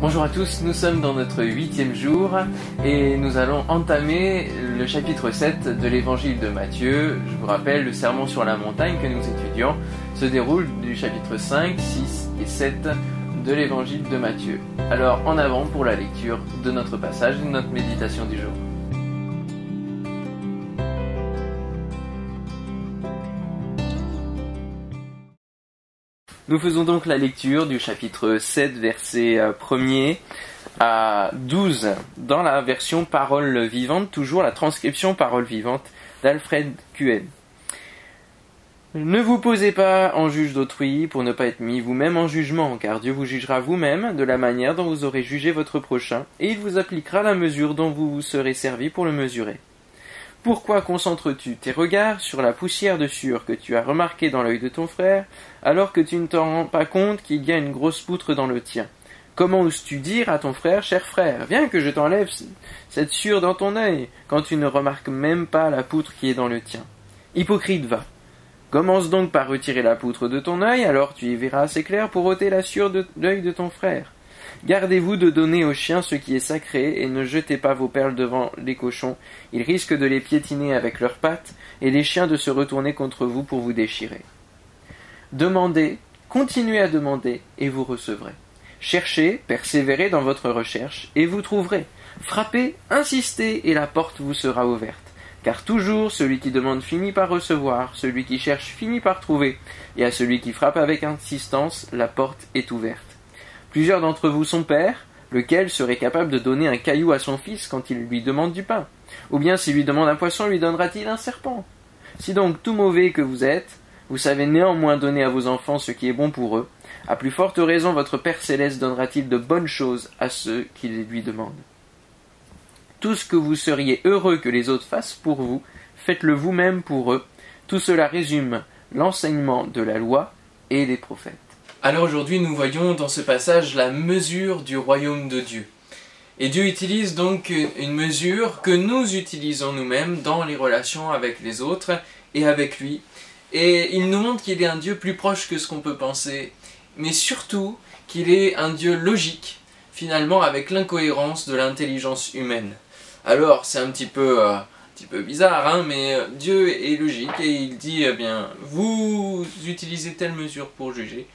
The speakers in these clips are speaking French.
Bonjour à tous, nous sommes dans notre 8e jour et nous allons entamer le chapitre 7 de l'évangile de Matthieu. Je vous rappelle, le sermon sur la montagne que nous étudions se déroule du chapitre 5, 6 et 7 de l'évangile de Matthieu. Alors en avant pour la lecture de notre passage et de notre méditation du jour. Nous faisons donc la lecture du chapitre 7, versets 1er à 12, dans la version Parole vivante, toujours la transcription Parole vivante d'Alfred Cohen. Ne vous posez pas en juge d'autrui pour ne pas être mis vous-même en jugement, car Dieu vous jugera vous-même de la manière dont vous aurez jugé votre prochain, et il vous appliquera la mesure dont vous vous serez servi pour le mesurer. Pourquoi concentres-tu tes regards sur la poussière de sueur que tu as remarquée dans l'œil de ton frère, alors que tu ne t'en rends pas compte qu'il y a une grosse poutre dans le tien? Comment oses-tu dire à ton frère, cher frère, viens que je t'enlève cette sueur dans ton œil, quand tu ne remarques même pas la poutre qui est dans le tien? Hypocrite, va. Commence donc par retirer la poutre de ton œil, alors tu y verras assez clair pour ôter la sueur de l'œil de ton frère. Gardez-vous de donner aux chiens ce qui est sacré, et ne jetez pas vos perles devant les cochons. Ils risquent de les piétiner avec leurs pattes, et les chiens de se retourner contre vous pour vous déchirer. Demandez, continuez à demander, et vous recevrez. Cherchez, persévérez dans votre recherche, et vous trouverez. Frappez, insistez, et la porte vous sera ouverte. Car toujours, celui qui demande finit par recevoir, celui qui cherche finit par trouver, et à celui qui frappe avec insistance, la porte est ouverte. Plusieurs d'entre vous sont pères, lequel serait capable de donner un caillou à son fils quand il lui demande du pain? Ou bien s'il lui demande un poisson, lui donnera-t-il un serpent? Si donc tout mauvais que vous êtes, vous savez néanmoins donner à vos enfants ce qui est bon pour eux, à plus forte raison votre Père Céleste donnera-t-il de bonnes choses à ceux qui les lui demandent. Tout ce que vous seriez heureux que les autres fassent pour vous, faites-le vous-même pour eux. Tout cela résume l'enseignement de la loi et des prophètes. Alors aujourd'hui, nous voyons dans ce passage la mesure du royaume de Dieu. Et Dieu utilise donc une mesure que nous utilisons nous-mêmes dans les relations avec les autres et avec lui. Et il nous montre qu'il est un Dieu plus proche que ce qu'on peut penser, mais surtout qu'il est un Dieu logique, finalement avec l'incohérence de l'intelligence humaine. Alors c'est un petit peu bizarre, mais Dieu est logique et il dit, eh bien, vous utilisez telle mesure pour juger,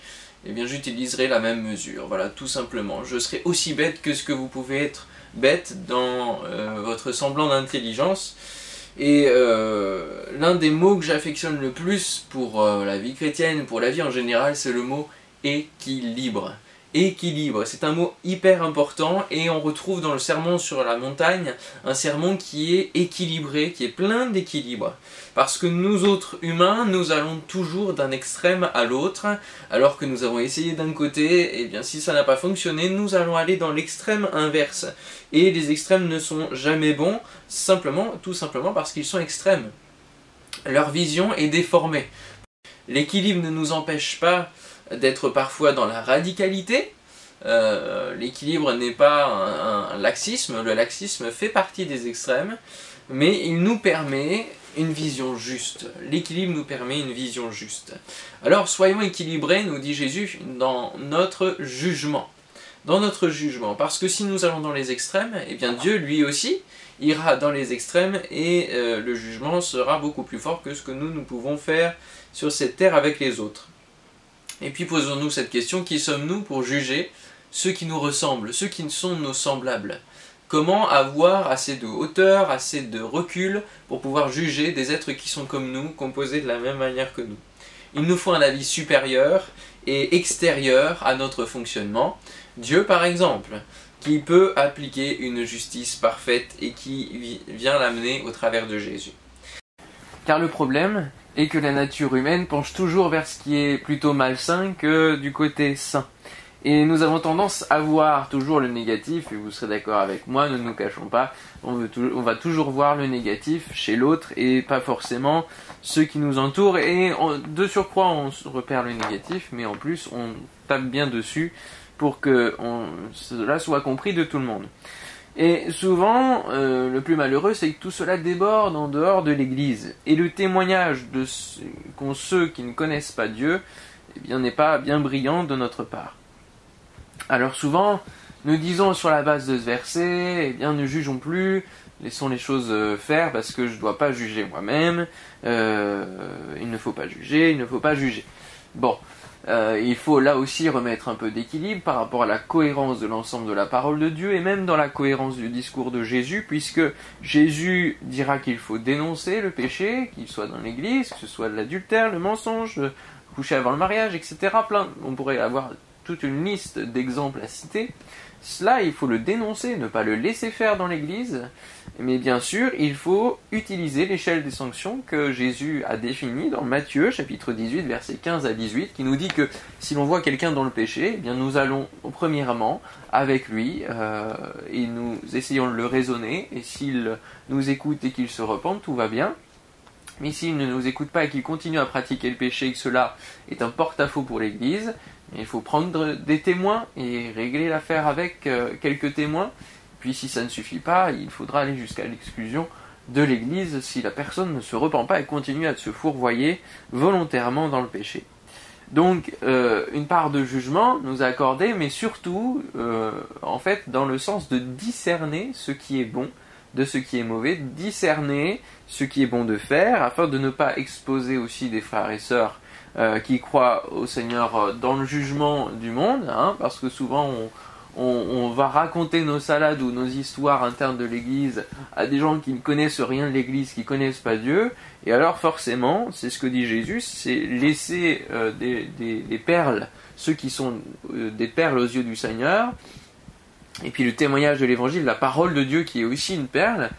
eh bien j'utiliserai la même mesure, voilà, tout simplement. Je serai aussi bête que ce que vous pouvez être bête dans votre semblant d'intelligence. Et l'un des mots que j'affectionne le plus pour la vie chrétienne, pour la vie en général, c'est le mot équilibre. Équilibre, c'est un mot hyper important et on retrouve dans le sermon sur la montagne un sermon qui est équilibré, qui est plein d'équilibre. Parce que nous autres humains, nous allons toujours d'un extrême à l'autre, alors que nous avons essayé d'un côté, et bien si ça n'a pas fonctionné, nous allons aller dans l'extrême inverse. Et les extrêmes ne sont jamais bons, tout simplement parce qu'ils sont extrêmes. Leur vision est déformée. L'équilibre ne nous empêche pas d'être parfois dans la radicalité. L'équilibre n'est pas un laxisme, le laxisme fait partie des extrêmes, mais il nous permet une vision juste. L'équilibre nous permet une vision juste. Alors soyons équilibrés, nous dit Jésus, dans notre jugement. Dans notre jugement, parce que si nous allons dans les extrêmes, eh bien Dieu lui aussi ira dans les extrêmes et le jugement sera beaucoup plus fort que ce que nous pouvons faire sur cette terre avec les autres. Et puis posons-nous cette question, qui sommes-nous pour juger ceux qui nous ressemblent, ceux qui sont nos semblables? Comment avoir assez de hauteur, assez de recul pour pouvoir juger des êtres qui sont comme nous, composés de la même manière que nous? Il nous faut un avis supérieur et extérieur à notre fonctionnement. Dieu par exemple, qui peut appliquer une justice parfaite et qui vient l'amener au travers de Jésus. Car le problème est que la nature humaine penche toujours vers ce qui est plutôt malsain que du côté sain. Et nous avons tendance à voir toujours le négatif, et vous serez d'accord avec moi, ne nous cachons pas, on va toujours voir le négatif chez l'autre et pas forcément ceux qui nous entourent. Et de surcroît, on repère le négatif, mais en plus, on tape bien dessus pour que cela soit compris de tout le monde. Et souvent, le plus malheureux, c'est que tout cela déborde en dehors de l'Église. Et le témoignage qu'ont ceux qui ne connaissent pas Dieu, eh bien, n'est pas bien brillant de notre part. Alors souvent, Nous disons sur la base de ce verset, eh bien ne jugeons plus, laissons les choses faire parce que je ne dois pas juger moi-même, il ne faut pas juger, il ne faut pas juger. Bon, il faut là aussi remettre un peu d'équilibre par rapport à la cohérence de l'ensemble de la parole de Dieu et même dans la cohérence du discours de Jésus, puisque Jésus dira qu'il faut dénoncer le péché, qu'il soit dans l'église, que ce soit l'adultère, le mensonge, le coucher avant le mariage, etc. On pourrait avoir toute une liste d'exemples à citer. Cela, il faut le dénoncer, ne pas le laisser faire dans l'église, mais bien sûr, il faut utiliser l'échelle des sanctions que Jésus a définie dans Matthieu, chapitre 18, versets 15 à 18, qui nous dit que si l'on voit quelqu'un dans le péché, eh bien nous allons premièrement avec lui, et nous essayons de le raisonner, et s'il nous écoute et qu'il se repente, tout va bien. Mais s'il ne nous écoute pas et qu'il continue à pratiquer le péché et que cela est un porte-à-faux pour l'Église, il faut prendre des témoins et régler l'affaire avec quelques témoins. Puis si ça ne suffit pas, il faudra aller jusqu'à l'exclusion de l'Église si la personne ne se repent pas et continue à se fourvoyer volontairement dans le péché. Donc une part de jugement nous est accordée, mais surtout en fait dans le sens de discerner ce qui est bon de ce qui est mauvais, discerner ce qui est bon de faire, afin de ne pas exposer aussi des frères et sœurs qui croient au Seigneur dans le jugement du monde, parce que souvent on va raconter nos salades ou nos histoires internes de l'Église à des gens qui ne connaissent rien de l'Église, qui ne connaissent pas Dieu, et alors forcément, c'est ce que dit Jésus, c'est laisser des perles, ceux qui sont des perles aux yeux du Seigneur, et puis le témoignage de l'Évangile, la parole de Dieu qui est aussi une perle,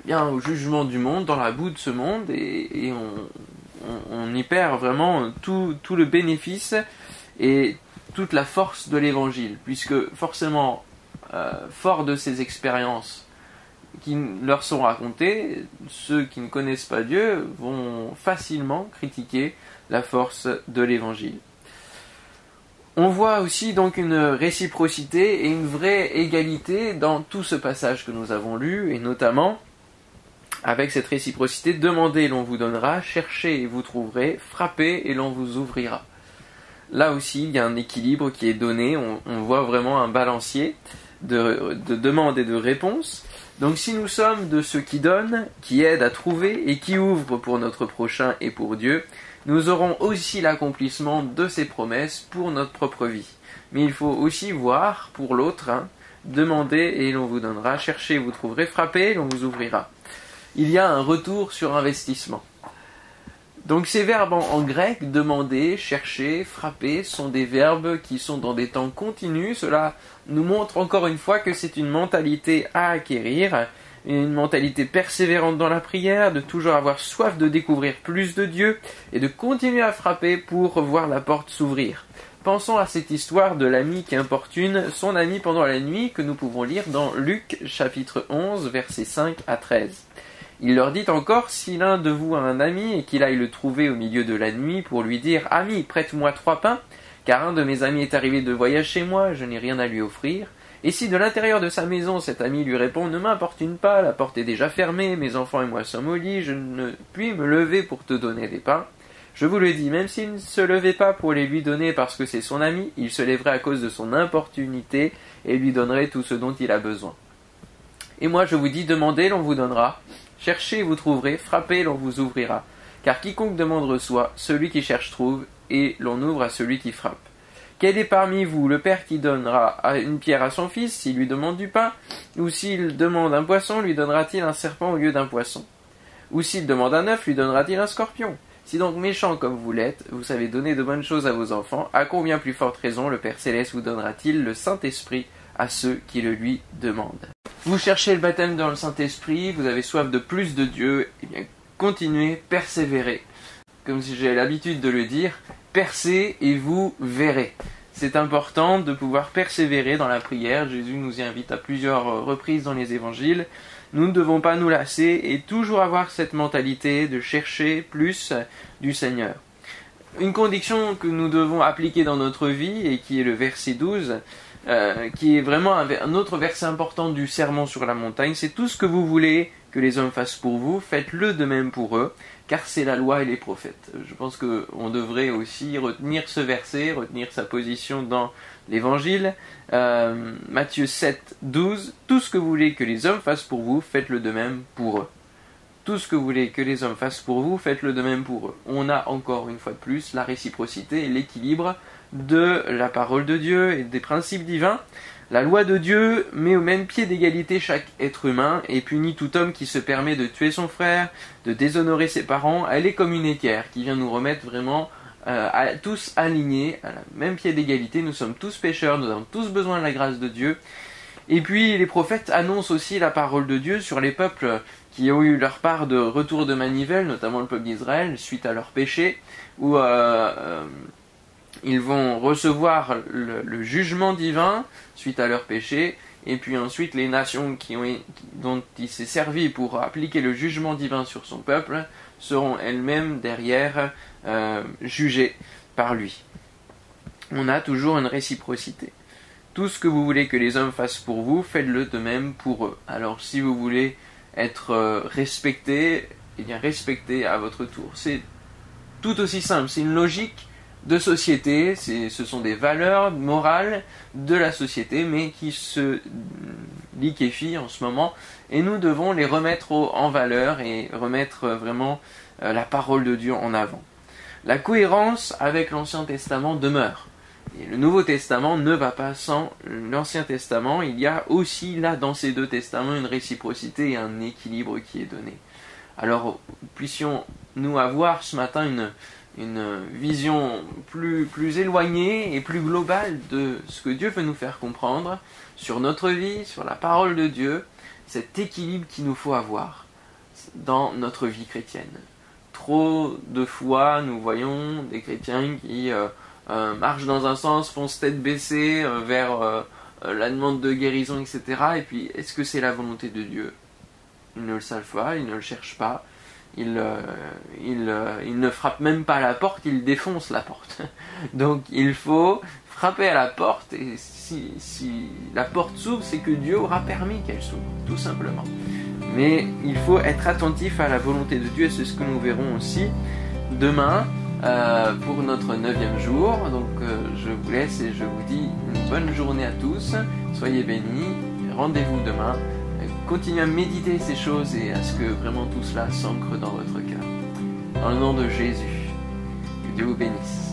eh bien au jugement du monde, dans la boue de ce monde, et on y perd vraiment tout le bénéfice et toute la force de l'Évangile, puisque forcément, fort de ces expériences qui leur sont racontées, ceux qui ne connaissent pas Dieu vont facilement critiquer la force de l'Évangile. On voit aussi donc une réciprocité et une vraie égalité dans tout ce passage que nous avons lu, et notamment avec cette réciprocité, demandez et l'on vous donnera, cherchez et vous trouverez, frappez et l'on vous ouvrira. Là aussi, il y a un équilibre qui est donné, on voit vraiment un balancier de demande et de réponse. Donc si nous sommes de ceux qui donnent, qui aident à trouver et qui ouvrent pour notre prochain et pour Dieu, nous aurons aussi l'accomplissement de ces promesses pour notre propre vie. Mais il faut aussi voir pour l'autre, demandez et l'on vous donnera, cherchez et vous trouverez, frappez et l'on vous ouvrira. Il y a un retour sur investissement. Donc ces verbes en grec, demander, chercher, frapper, sont des verbes qui sont dans des temps continus. Cela nous montre encore une fois que c'est une mentalité à acquérir, une mentalité persévérante dans la prière, de toujours avoir soif de découvrir plus de Dieu et de continuer à frapper pour voir la porte s'ouvrir. Pensons à cette histoire de l'ami qui importune son ami pendant la nuit que nous pouvons lire dans Luc chapitre 11 versets 5 à 13. Il leur dit encore, si l'un de vous a un ami et qu'il aille le trouver au milieu de la nuit pour lui dire « Ami, prête-moi 3 pains, car un de mes amis est arrivé de voyage chez moi, je n'ai rien à lui offrir. » Et si de l'intérieur de sa maison cet ami lui répond « Ne m'importune pas, la porte est déjà fermée, mes enfants et moi sommes au lit, je ne puis me lever pour te donner des pains. » Je vous le dis, même s'il ne se levait pas pour les lui donner parce que c'est son ami, il se lèverait à cause de son importunité et lui donnerait tout ce dont il a besoin. Et moi je vous dis, demandez, l'on vous donnera. Cherchez et vous trouverez, frappez, l'on vous ouvrira. Car quiconque demande reçoit, celui qui cherche trouve, et l'on ouvre à celui qui frappe. Quel est parmi vous le père qui donnera une pierre à son fils s'il lui demande du pain? Ou s'il demande un poisson, lui donnera-t-il un serpent au lieu d'un poisson? Ou s'il demande un œuf, lui donnera-t-il un scorpion? Si donc méchant comme vous l'êtes, vous savez donner de bonnes choses à vos enfants, à combien plus forte raison le Père Céleste vous donnera-t-il le Saint-Esprit à ceux qui le lui demandent? Vous cherchez le baptême dans le Saint-Esprit, vous avez soif de plus de Dieu, eh bien continuez, persévérez. Comme si j'ai l'habitude de le dire, percez et vous verrez. C'est important de pouvoir persévérer dans la prière. Jésus nous y invite à plusieurs reprises dans les évangiles. Nous ne devons pas nous lasser et toujours avoir cette mentalité de chercher plus du Seigneur. Une condition que nous devons appliquer dans notre vie et qui est le verset 12, qui est vraiment un autre verset important du sermon sur la montagne, c'est tout ce que vous voulez que les hommes fassent pour vous, faites-le de même pour eux, car c'est la loi et les prophètes. Je pense qu'on devrait aussi retenir ce verset, retenir sa position dans l'Évangile. Matthieu 7, 12, « Tout ce que vous voulez que les hommes fassent pour vous, faites-le de même pour eux. » Tout ce que vous voulez que les hommes fassent pour vous, faites-le de même pour eux. On a encore une fois de plus la réciprocité et l'équilibre de la parole de Dieu et des principes divins. La loi de Dieu met au même pied d'égalité chaque être humain et punit tout homme qui se permet de tuer son frère, de déshonorer ses parents. Elle est comme une équerre qui vient nous remettre vraiment tous alignés à la même pied d'égalité. Nous sommes tous pécheurs, nous avons tous besoin de la grâce de Dieu. Et puis les prophètes annoncent aussi la parole de Dieu sur les peuples qui ont eu leur part de retour de manivelle, notamment le peuple d'Israël, suite à leur péché, où ils vont recevoir le jugement divin suite à leur péché, et puis ensuite les nations dont il s'est servi pour appliquer le jugement divin sur son peuple seront elles-mêmes derrière jugées par lui. On a toujours une réciprocité. Tout ce que vous voulez que les hommes fassent pour vous, faites-le de même pour eux. Alors si vous voulez être respecté, eh bien respectez à votre tour. C'est tout aussi simple, c'est une logique de société, ce sont des valeurs morales de la société, mais qui se liquéfient en ce moment, et nous devons les remettre en valeur et remettre vraiment la parole de Dieu en avant. La cohérence avec l'Ancien Testament demeure. Et le Nouveau Testament ne va pas sans l'Ancien Testament. Il y a aussi là dans ces deux testaments une réciprocité et un équilibre qui est donné. Alors puissions-nous avoir ce matin une vision plus éloignée et plus globale de ce que Dieu veut nous faire comprendre sur notre vie, sur la parole de Dieu, cet équilibre qu'il nous faut avoir dans notre vie chrétienne. Trop de fois, nous voyons des chrétiens qui marchent dans un sens, foncent tête baissée vers la demande de guérison, etc. Et puis, est-ce que c'est la volonté de Dieu ? Ils ne le savent pas, ils ne le cherchent pas. Ils ne frappent même pas à la porte, ils défoncent la porte. Donc, il faut frapper à la porte, et si la porte s'ouvre, c'est que Dieu aura permis qu'elle s'ouvre, tout simplement. Mais il faut être attentif à la volonté de Dieu, et c'est ce que nous verrons aussi demain pour notre 9e jour. Donc je vous laisse et je vous dis une bonne journée à tous, soyez bénis, rendez-vous demain, continuez à méditer ces choses et à ce que vraiment tout cela s'ancre dans votre cœur. Dans le nom de Jésus, que Dieu vous bénisse.